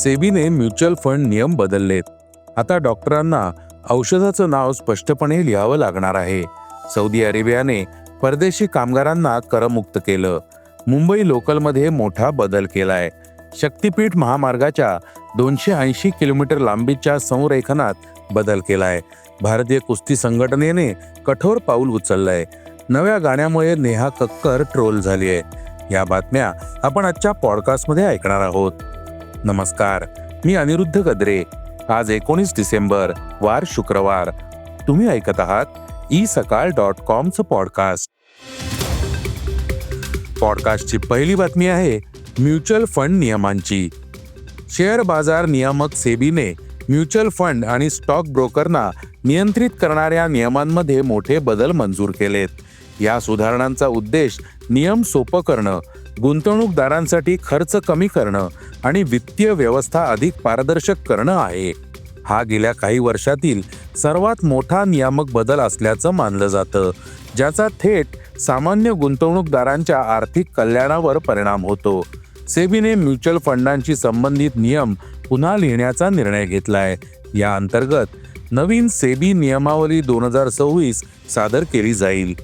सेबीने mutual fund नियम बदललेत. आता डॉक्टरांना औषधाचं नाव स्पष्टपणे लिहावं लागणार आहे. सौदी अरेबियाने परदेशी कामगारांना करमुक्त केलं. मुंबई लोकलमध्ये मोठा बदल केलाय. शक्तीपीठ महामार्गाच्या 280 किलोमीटर लांबीच्या संरेखनात बदल केलाय. भारतीय कुस्ती संघटनेने कठोर पाऊल उचललंय. नव्या गाण्यामुळे नेहा कक्कर ट्रोल झाली आहे. या बातम्या आपण आजच्या पॉडकास्टमध्ये ऐकणार आहोत. नमस्कार, मी अनिरुद्ध गद्रे. आज 19 डिसेंबर, वार शुक्रवार. तुम्ही ऐकत आहात isakal.comचं पॉडकास्ट. पॉडकास्टची पहिली बातमी आहे म्युच्युअल फंड नियमांची. शेअर बाजार नियामक सेबीने म्युच्युअल फंड आणि स्टॉक ब्रोकरना नियंत्रित करणाऱ्या नियमांमध्ये मोठे बदल मंजूर केलेत. या सुधारणांचा उद्देश नियम सोपं करणं, गुंतवणूकदारांसाठी खर्च कमी करणं आणि वित्तीय व्यवस्था अधिक पारदर्शक करणं आहे. हा गेल्या काही वर्षातील सर्वात मोठा नियामक बदल असल्याचं मानलं जातं, ज्याचा थेट सामान्य गुंतवणूकदारांच्या आर्थिक कल्याणावर परिणाम होतो. सेबीने म्युच्युअल फंडांशी संबंधित नियम पुन्हा लिहिण्याचा निर्णय घेतलाय. या अंतर्गत नवीन सेबी नियमावली 2026 सादर केली जाईल.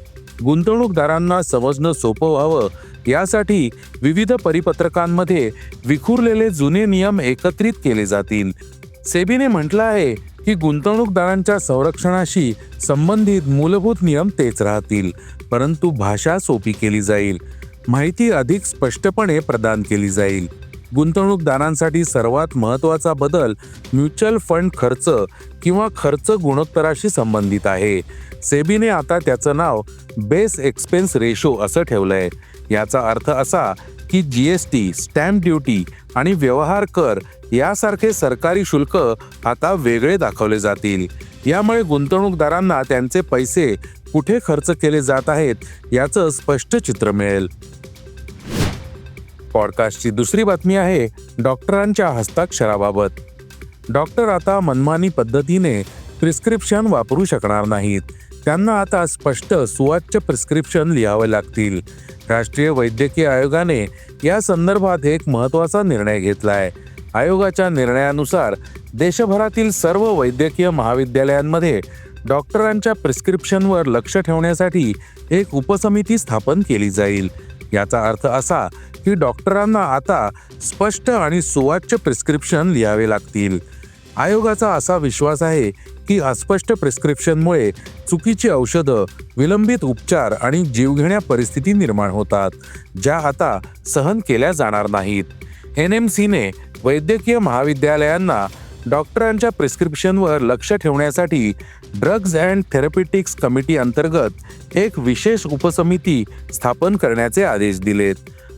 गुंतवणूकदारांना समजणं सोपं व्हावं यासाठी विविध परिपत्रकांमध्ये विखुरलेले जुने नियम एकत्रित केले जातील. सेबीने म्हटलं आहे की गुंतवणूकदारांच्या संरक्षणाशी संबंधित मूलभूत नियम तेच राहतील, परंतु भाषा सोपी केली जाईल. माहिती अधिक स्पष्टपणे प्रदान केली जाईल. गुंतवणूकदारांसाठी सर्वात महत्त्वाचा बदल म्युच्युअल फंड खर्च किंवा खर्च गुणोत्तराशी संबंधित आहे. सेबीने आता त्याचं नाव बेस एक्सपेन्स रेशो असं ठेवलंय. याचा अर्थ असा की जीएसटी, स्टॅम्प ड्युटी आणि व्यवहार कर यासारखे सरकारी शुल्क आता वेगळे दाखवले जातील. यामुळे गुंतवणूकदारांना त्यांचे पैसे कुठे खर्च केले जात आहेत याचं स्पष्ट चित्र मिळेल. पॉडकास्टची दुसरी बातमी आहे डॉक्टरांच्या हस्ताक्षराबाबत. डॉक्टर आता मनमानी पद्धतीने प्रिस्क्रिप्शन वापरू शकणार नाहीत. त्यांना आता स्पष्ट सुवाच्य प्रिस्क्रिप्शन लिहावे लागतील. राष्ट्रीय वैद्यकीय आयोगाने या संदर्भात एक महत्त्वाचा निर्णय घेतलाय. आयोगाच्या निर्णयानुसार देशभरातील सर्व वैद्यकीय महाविद्यालयांमध्ये डॉक्टरांच्या प्रिस्क्रिप्शनवर लक्ष ठेवण्यासाठी एक उपसमिती स्थापन केली जाईल. याचा अर्थ असा की डॉक्टरांना आता स्पष्ट आणि सुवाच्य प्रिस्क्रिप्शन लिहावे लागतील. आयोगाचा असा विश्वास आहे की अस्पष्ट प्रिस्क्रिप्शनमुळे चुकीची औषधं, विलंबित उपचार आणि जीवघेण्या परिस्थिती निर्माण होतात, ज्या आता सहन केल्या जाणार नाहीत. NMCने वैद्यकीय महाविद्यालयांना डॉक्टरांच्या प्रिस्क्रिप्शनवर लक्ष ठेवण्यासाठी ड्रग्ज अँड थेरप्युटिक्स कमिटी अंतर्गत एक विशेष उपसमिती स्थापन करण्याचे आदेश दिलेत.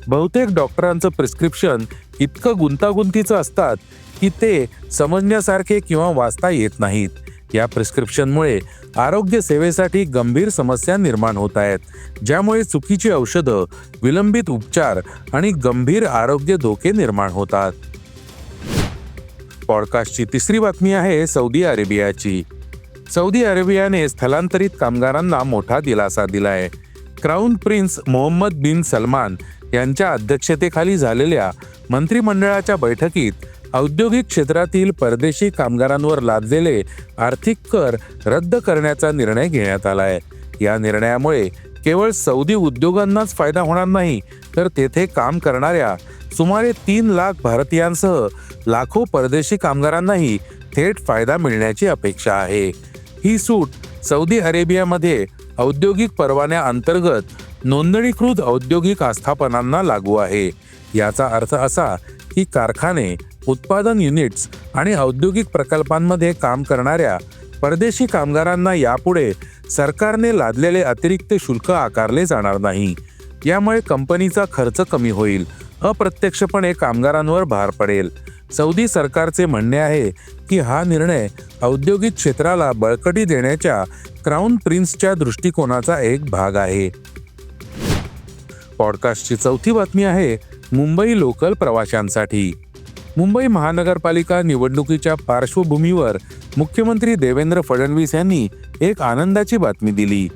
बहुतेक डॉक्टरांचं प्रिस्क्रिप्शन इतकं गुंतागुंतीचं असतात की ते समजण्यासारखे किंवा वाचता येत नाहीत. या प्रिस्क्रिप्शनमुळे आरोग्य सेवेसाठी गंभीर समस्या निर्माण होत आहेत, ज्यामुळे चुकीची औषधं, विलंबित उपचार आणि गंभीर आरोग्य धोके निर्माण होतात. पॉडकास्टची तिसरी बातमी आहे सौदी अरेबियाची. सौदी अरेबियाने स्थलांतरित कामगारांना मोठा दिलासा दिलाय. क्राऊन प्रिन्स मोहम्मद बिन सलमान यांच्या अध्यक्षतेखाली झालेल्या मंत्रिमंडळाच्या बैठकीत औद्योगिक क्षेत्रातील परदेशी कामगारांवर लादलेले आर्थिक कर रद्द करण्याचा निर्णय घेण्यात आलाय. या निर्णयामुळे केवळ सौदी उद्योगांनाच फायदा होणार नाही, तर तेथे काम करणाऱ्या सुमारे 3 लाख भारतीयांसह लाखो परदेशी कामगारांनाही थेट फायदा मिळण्याची अपेक्षा आहे. ही सूट सौदी अरेबियामध्ये औद्योगिक परवान्या अंतर्गत नोंदणीकृत औद्योगिक आस्थापनांना लागू आहे. याचा अर्थ असा की कारखाने, उत्पादन युनिट्स आणि औद्योगिक प्रकल्पांमध्ये काम करणाऱ्या परदेशी कामगारांना यापुढे सरकारने लादलेले अतिरिक्त शुल्क आकारले जाणार नाही. यामुळे कंपनीचा खर्च कमी होईल. अप्रत्यक्षपणे कामगारांवर भार पडेल. सौदी सरकारचे म्हणणे आहे की हा निर्णय औद्योगिक क्षेत्राला बळकटी देण्याच्या क्राऊन प्रिन्सच्या दृष्टिकोनाचा एक भाग आहे. पॉडकास्टची चौथी बातमी आहे मुंबई लोकल प्रवाशांसाठी. मुंबई महानगरपालिका निवडणुकीच्या पार्श्वभूमीवर मुख्यमंत्री देवेंद्र फडणवीस यांनी एक आनंदाची बातमी दिली.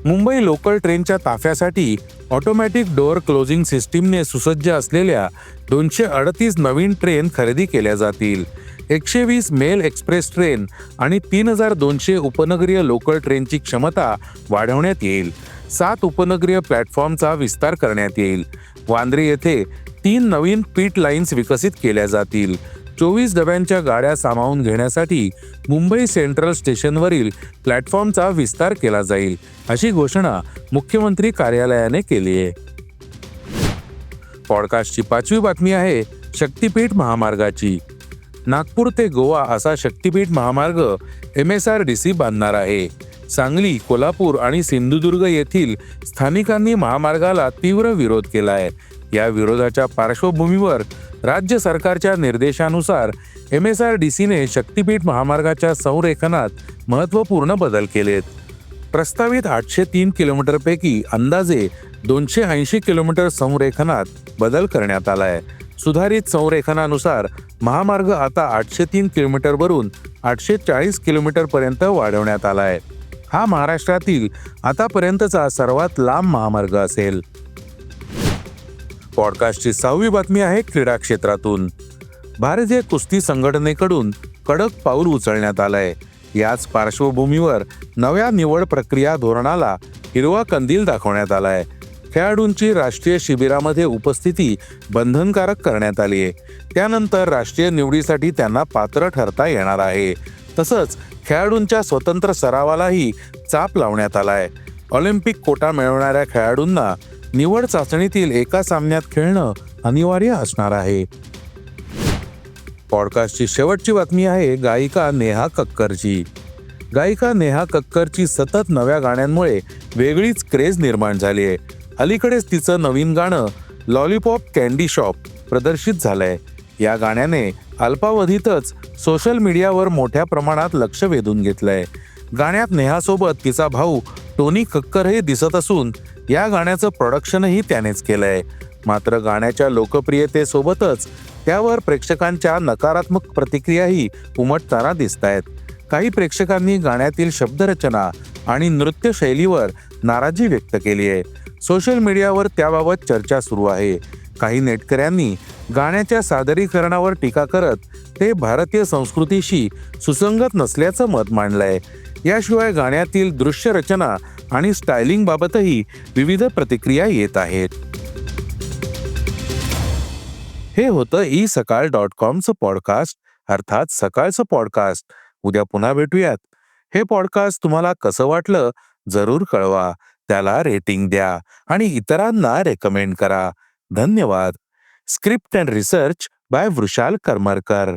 मुंबई लोकल ट्रेनच्या ताफ्यासाठी ऑटोमॅटिक डोअर क्लोजिंग सिस्टीमने सुसज्ज असलेल्या 238 नवीन ट्रेन खरेदी केल्या जातील. 120 मेल एक्सप्रेस ट्रेन आणि 3200 उपनगरीय लोकल ट्रेनची क्षमता वाढवण्यात येईल. 7 उपनगरीय प्लॅटफॉर्मचा विस्तार करण्यात येईल. वांद्रे येथे 3 नवीन पीट लाईन्स विकसित केल्या जातील. 24 डब्यांच्या गाड्या सामावून घेण्यासाठी मुंबई सेंट्रल स्टेशनवरील प्लॅटफॉर्मचा विस्तार केला जाईल, अशी घोषणा मुख्यमंत्री कार्यालयाने केली आहे. पॉडकास्टची 5वी बातमी आहे शक्तीपीठ महामार्गाची. नागपूर ते गोवा असा शक्तीपीठ महामार्ग MSRDC बांधणार आहे. सांगली, कोल्हापूर आणि सिंधुदुर्ग येथील स्थानिकांनी महामार्गाला तीव्र विरोध केला आहे. या विरोधाच्या पार्श्वभूमीवर राज्य सरकारच्या निर्देशानुसार MSRDCने शक्तीपीठ महामार्गाच्या संरेखनात महत्त्वपूर्ण बदल केलेत. प्रस्तावित 803 किलोमीटरपैकी अंदाजे 280 किलोमीटर संरेखनात बदल करण्यात आला आहे. सुधारित संरेखनानुसार महामार्ग आता 803 किलोमीटरवरून 840 किलोमीटरपर्यंत वाढवण्यात आला आहे. हा महाराष्ट्रातील आतापर्यंतचा सर्वात लांब महामार्ग असेल. पॉडकास्टची 6वी बातमी आहे क्रीडा क्षेत्रातून. भारतीय कुस्ती संघटनेकडून कडक पाऊल उचलण्यात आलंय. याच पार्श्वभूमीवर नव्या निवड प्रक्रिया धोरणाला हिरवा कंदील दाखवण्यात आलाय. खेळाडूंची राष्ट्रीय शिबिरामध्ये उपस्थिती बंधनकारक करण्यात आली आहे. त्यानंतर राष्ट्रीय निवडीसाठी त्यांना पात्र ठरता येणार आहे. तसंच खेळाडूंच्या स्वतंत्र सरावालाही चाप लावण्यात आलाय. ऑलिम्पिक कोटा मिळवणाऱ्या खेळाडूंना निवड चाचणीतील एका सामन्यात खेळणं अनिवार्य असणार आहे. पॉडकास्टची शेवटची बातमी आहे गायिका नेहा कक्करची. गायिका नेहा कक्करची सतत नव्या गाण्यांमुळे वेगळीच क्रेज निर्माण झाली आहे. अलीकडेच तिचं नवीन गाणं लॉलीपॉप कँडी शॉप प्रदर्शित झालंय. या गाण्याने अल्पावधीतच सोशल मीडियावर मोठ्या प्रमाणात लक्ष वेधून घेतलंय. गाण्यात नेहासोबत तिचा भाऊ टोनी कक्करही दिसत असून या गाण्याचं प्रोडक्शनही त्यानेच केलंय. मात्र गाण्याच्या लोकप्रियतेसोबतच त्यावर प्रेक्षकांच्या नकारात्मक प्रतिक्रियाही उमटताना दिसतायत. काही प्रेक्षकांनी गाण्यातील शब्दरचना आणि नृत्य शैलीवर नाराजी व्यक्त केली आहे. सोशल मीडियावर त्याबाबत चर्चा सुरू आहे. काही नेटकऱ्यांनी गाण्याच्या सादरीकरणावर टीका करत ते भारतीय संस्कृतीशी सुसंगत नसल्याचं मत मांडलंय. याशिवाय गाण्यातील दृश्य रचना आणि स्टायलिंग बाबतही विविध प्रतिक्रिया येत आहेत. हे होतं isakal.comचं पॉडकास्ट, अर्थात सकाळचं पॉडकास्ट. उद्या पुन्हा भेटूयात. हे पॉडकास्ट तुम्हाला कसं वाटलं जरूर कळवा. त्याला रेटिंग द्या आणि इतरांना रेकमेंड करा. धन्यवाद. Script and research by Vrushal Karmarkar.